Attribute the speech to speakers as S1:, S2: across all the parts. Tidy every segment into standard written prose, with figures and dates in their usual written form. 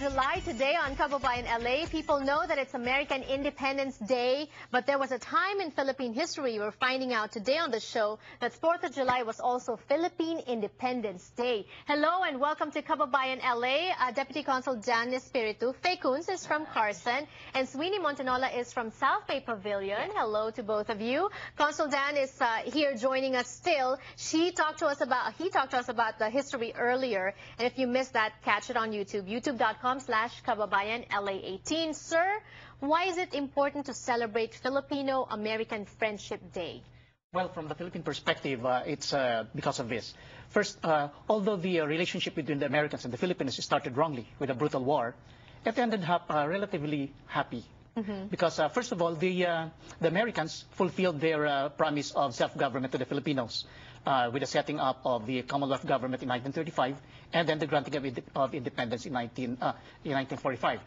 S1: July today on Kababayan LA. People know that it's American Independence Day, but there was a time in Philippine history we're finding out today on the show that 4th of July was also Philippine Independence Day. Hello and welcome to Kababayan LA. Deputy Consul Jan Espiritu. Faye Coons is from Carson and Sweeney Montanola is from South Bay Pavilion. Hello to both of you. Consul Dan is here joining us still. He talked to us about the history earlier, and if you missed that, catch it on YouTube. youtube.com/kababayanla18. Sir, why is it important to celebrate Filipino-American Friendship Day?
S2: Well, from the Philippine perspective, it's because of this. First, although the relationship between the Americans and the Filipinos started wrongly with a brutal war, it ended up relatively happy. Because, first of all, the Americans fulfilled their promise of self-government to the Filipinos with the setting up of the Commonwealth government in 1935 and then the granting of independence in 1945.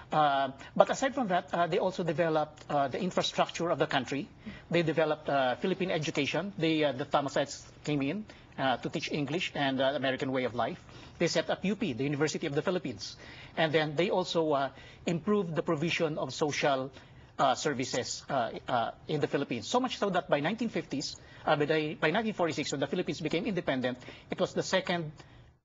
S2: But aside from that, they also developed the infrastructure of the country. They developed Philippine education. The Thomasites came in to teach English and the American way of life. They set up UP, the University of the Philippines. And then they also improved the provision of social services in the Philippines. So much so that by 1950s, by 1946, when the Philippines became independent, it was the second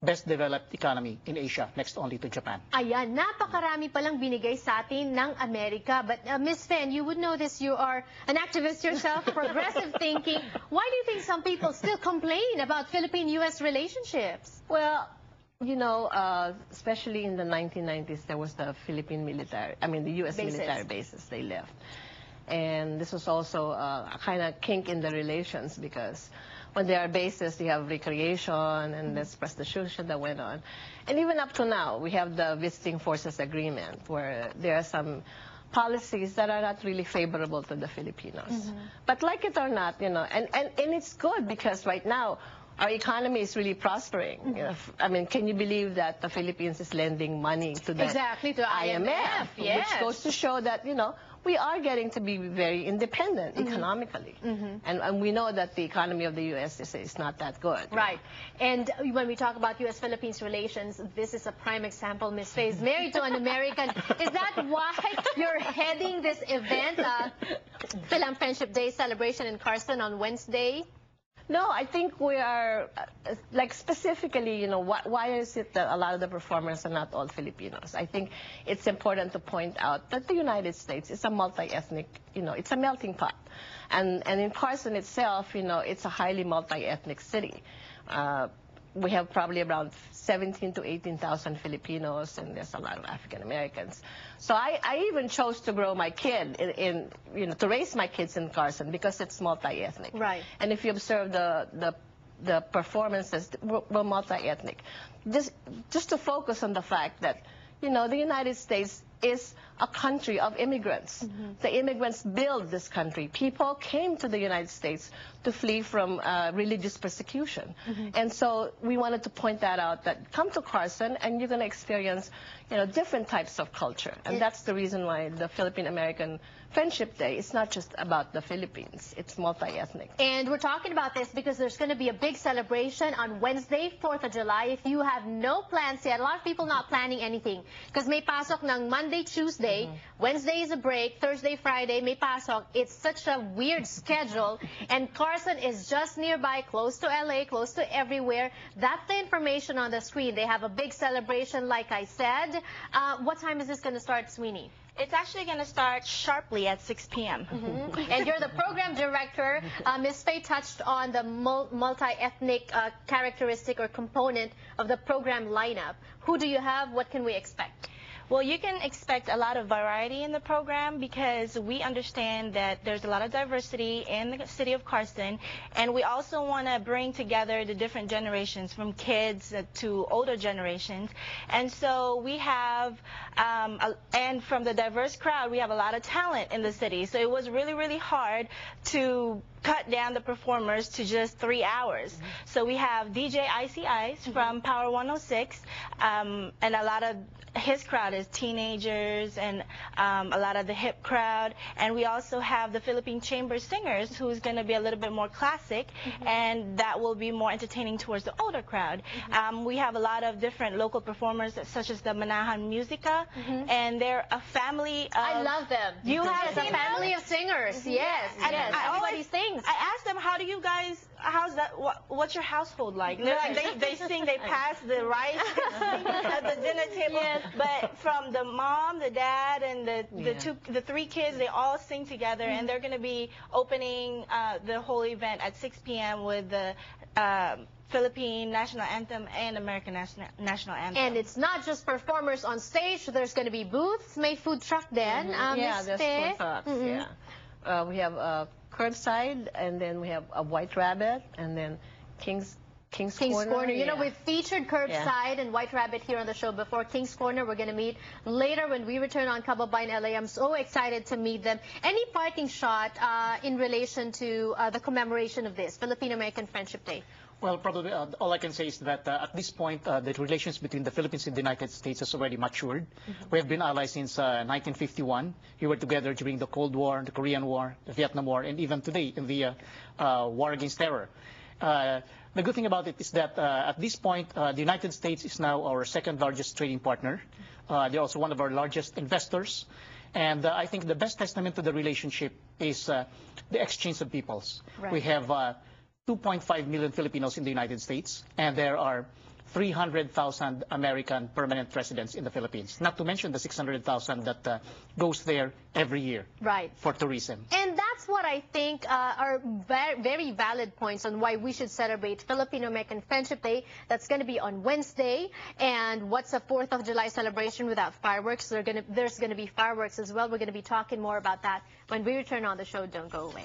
S2: best developed economy in Asia, next only to Japan.
S1: Ayan, napakarami palang binigay sa atin ng Amerika. But Ms. Fen, you would know this, you are an activist yourself, progressive thinking. Why do you think some people still complain about Philippine-U.S. relationships?
S3: Well, you know, especially in the 1990s, there was the the U.S. military bases they left. And this was also a kind of kink in the relations because when there are bases, you have recreation and there's prostitution that went on. And even up to now, we have the Visiting Forces Agreement where there are some policies that are not really favorable to the Filipinos. But like it or not, you know, and it's good because right now, our economy is really prospering. You know, I mean, can you believe that the Philippines is lending money to the
S1: IMF, yes.
S3: Which goes to show that, you know, we are getting to be very independent economically. And we know that the economy of the U.S. is not that good.
S1: Right. And when we talk about U.S.-Philippines relations, this is a prime example. Ms. Faye is married to an American. Is that why you're heading this event, Phil Friendship Day celebration in Carson on Wednesday?
S3: No, I think we are, like specifically, you know, why is it that a lot of the performers are not all Filipinos? I think it's important to point out that the United States is a multi-ethnic, you know, it's a melting pot. And in Carson itself, you know, it's a highly multi-ethnic city. We have probably around 17,000 to 18,000 Filipinos, and there's a lot of African Americans. So I even chose to grow my kid you know, to raise my kids in Carson because it's multi-ethnic.
S1: Right.
S3: And if you observe the performances, we're multi-ethnic. Just to focus on the fact that, you know, the United States is a country of immigrants. The immigrants build this country. People came to the United States to flee from religious persecution. And so we wanted to point that out, that come to Carson and you're going to experience, you know, different types of culture. And that's the reason why the Philippine-American Friendship Day is not just about the Philippines. It's multi-ethnic.
S1: And we're talking about this because there's going to be a big celebration on Wednesday, 4th of July. If you have no plans yet, a lot of people not planning anything because may pasok ng Monday, Tuesday, Wednesday is a break, Thursday, Friday, may pasok. It's such a weird schedule. And Carson is just nearby, close to LA, close to everywhere. That's the information on the screen. They have a big celebration, like I said. What time is this going to start, Sweeney?
S4: It's actually going to start sharply at 6 p.m.
S1: And you're the program director. Ms. Faye touched on the multi-ethnic characteristic or component of the program lineup. Who do you have? What can we expect?
S4: Well, you can expect a lot of variety in the program because we understand that there's a lot of diversity in the city of Carson, and we also want to bring together the different generations from kids to older generations. And so we have, and from the diverse crowd, we have a lot of talent in the city. So it was really, really hard to cut down the performers to just 3 hours. So we have DJ Icy Ice from Power 106, and a lot of his crowd is teenagers and a lot of the hip crowd. And we also have the Philippine Chamber Singers, who's going to be a little bit more classic, and that will be more entertaining towards the older crowd. We have a lot of different local performers, such as the Manahan Musica, and they're a family of...
S1: I love them.
S4: You have
S1: a family of singers. Yes,
S4: And
S1: yes. Everybody sings.
S4: I asked them, how do you guys, how's that, what's your household like? They're like, they sing, they pass the rice at the dinner table.
S1: Yes.
S4: But from the mom, the dad, and the three kids, they all sing together, and they're going to be opening the whole event at 6 p.m. with the Philippine National Anthem and American National Anthem.
S1: And it's not just performers on stage. There's going to be booths. May food truck then.
S3: Yeah, there's food trucks. Yeah. We have curbside, and then we have a White Rabbit, and then King's Corner.
S1: You know, we've featured Curbside and White Rabbit here on the show before. King's Corner, we're going to meet later when we return on Kababayan LA. I'm so excited to meet them. Any parting shot in relation to the commemoration of this, Philippine-American Friendship Day?
S2: Well, probably all I can say is that at this point, the relations between the Philippines and the United States has already matured. We have been allies since 1951. We were together during the Cold War, the Korean War, the Vietnam War, and even today in the war against terror. The good thing about it is that at this point, the United States is now our second largest trading partner. They're also one of our largest investors. And I think the best testament to the relationship is the exchange of peoples.
S1: Right.
S2: We have 2.5 million Filipinos in the United States, and there are 300,000 American permanent residents in the Philippines, not to mention the 600,000 that goes there every year for tourism.
S1: And that's what I think are very valid points on why we should celebrate Philippine-American Friendship Day. That's going to be on Wednesday. And what's a 4th of July celebration without fireworks? There's going to be fireworks as well. We're going to be talking more about that when we return on the show. Don't go away.